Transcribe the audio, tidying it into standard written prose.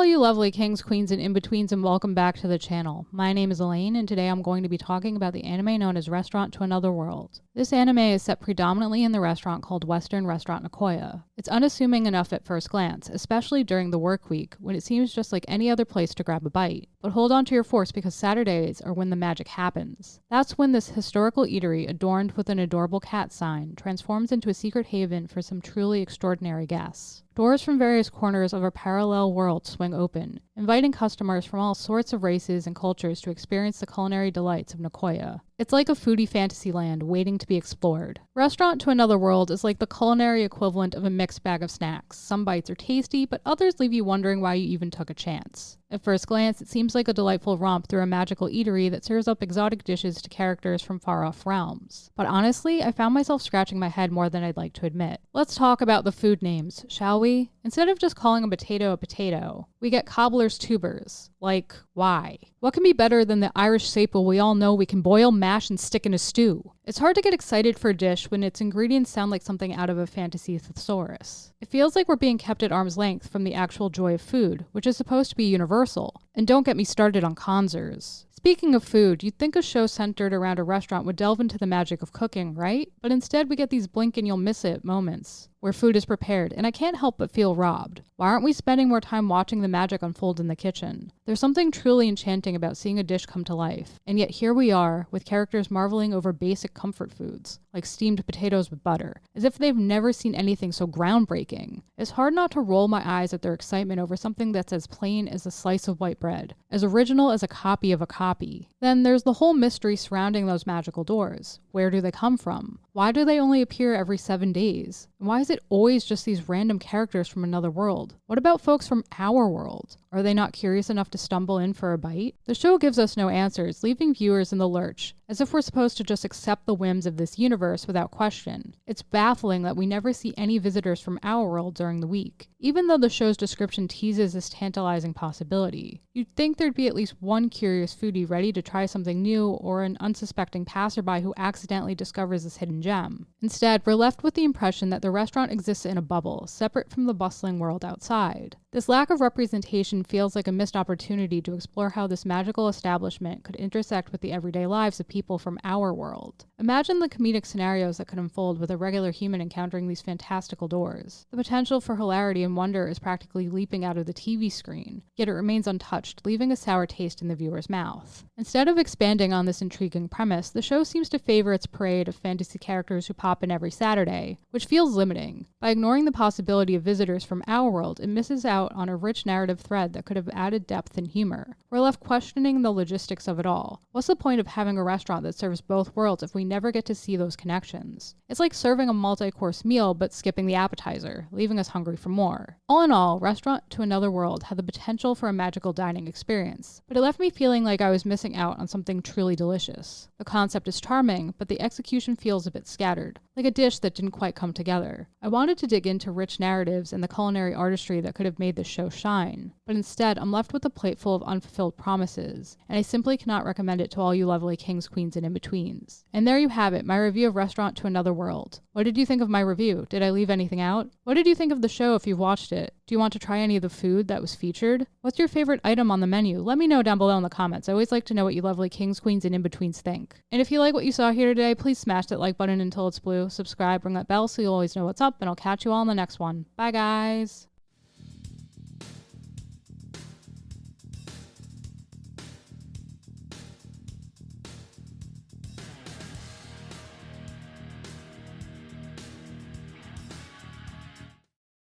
all you lovely kings, queens, and in-betweens, and welcome back to the channel. My name is Elaine, and today I'm going to be talking about the anime known as Restaurant to Another World. This anime is set predominantly in the restaurant called Restaurant Nekoya. It's unassuming enough at first glance, especially during the work week, when it seems just like any other place to grab a bite. But hold on to your force because Saturdays are when the magic happens. That's when this historical eatery, adorned with an adorable cat sign, transforms into a secret haven for some truly extraordinary guests. Doors from various corners of our parallel world swing open, inviting customers from all sorts of races and cultures to experience the culinary delights of Nekoya. It's like a foodie fantasy land waiting to be explored. Restaurant to Another World is like the culinary equivalent of a mixed bag of snacks. Some bites are tasty, but others leave you wondering why you even took a chance. At first glance, it seems like a delightful romp through a magical eatery that serves up exotic dishes to characters from far-off realms. But honestly, I found myself scratching my head more than I'd like to admit. Let's talk about the food names, shall we? Instead of just calling a potato, we get cobbler's tubers. Like, why? What can be better than the Irish staple we all know we can boil, mash, and stick in a stew? It's hard to get excited for a dish when its ingredients sound like something out of a fantasy thesaurus. It feels like we're being kept at arm's length from the actual joy of food, which is supposed to be universal. And don't get me started on Konzers. Speaking of food, you'd think a show centered around a restaurant would delve into the magic of cooking, right? But instead we get these blink and you'll miss it moments where food is prepared, and I can't help but feel robbed. Why aren't we spending more time watching the magic unfold in the kitchen? There's something truly enchanting about seeing a dish come to life, and yet here we are, with characters marveling over basic comfort foods, like steamed potatoes with butter, as if they've never seen anything so groundbreaking. It's hard not to roll my eyes at their excitement over something that's as plain as a slice of white bread, as original as a copy of a copy. Then there's the whole mystery surrounding those magical doors. Where do they come from? Why do they only appear every 7 days? And why is it always just these random characters from another world? What about folks from our world? Are they not curious enough to stumble in for a bite? The show gives us no answers, leaving viewers in the lurch, as if we're supposed to just accept the whims of this universe without question. It's baffling that we never see any visitors from our world during the week, even though the show's description teases this tantalizing possibility. You'd think there'd be at least one curious foodie ready to try something new, or an unsuspecting passerby who accidentally discovers this hidden gem. Instead, we're left with the impression that the restaurant exists in a bubble, separate from the bustling world outside. This lack of representation feels like a missed opportunity to explore how this magical establishment could intersect with the everyday lives of people from our world. Imagine the comedic scenarios that could unfold with a regular human encountering these fantastical doors. The potential for hilarity and wonder is practically leaping out of the TV screen, yet it remains untouched, leaving a sour taste in the viewer's mouth. Instead of expanding on this intriguing premise, the show seems to favor its parade of fantasy characters who pop in every Saturday, which feels limiting. By ignoring the possibility of visitors from our world, it misses out on a rich narrative thread that could have added depth and humor. We're left questioning the logistics of it all. What's the point of having a restaurant that serves both worlds if we never get to see those connections? It's like serving a multi-course meal but skipping the appetizer, leaving us hungry for more. All in all, Restaurant to Another World had the potential for a magical dining experience, but it left me feeling like I was missing out on something truly delicious. The concept is charming, but the execution feels a bit scattered, like a dish that didn't quite come together. I wanted to dig into rich narratives and the culinary artistry that could have made this show shine, but instead I'm left with a plate full of unfulfilled promises, and I simply cannot recommend it to all you lovely kings, queens, and in-betweens. And there you have it, my review of Restaurant to Another World. What did you think of my review? Did I leave anything out? What did you think of the show if you've watched it? Do you want to try any of the food that was featured? What's your favorite item on the menu? Let me know down below in the comments. I always like to know what you lovely kings, queens, and in-betweens think. And if you like what you saw here today, please smash that like button until it's blue, subscribe, ring that bell so you'll always know what's up, and I'll catch you all in the next one. Bye guys!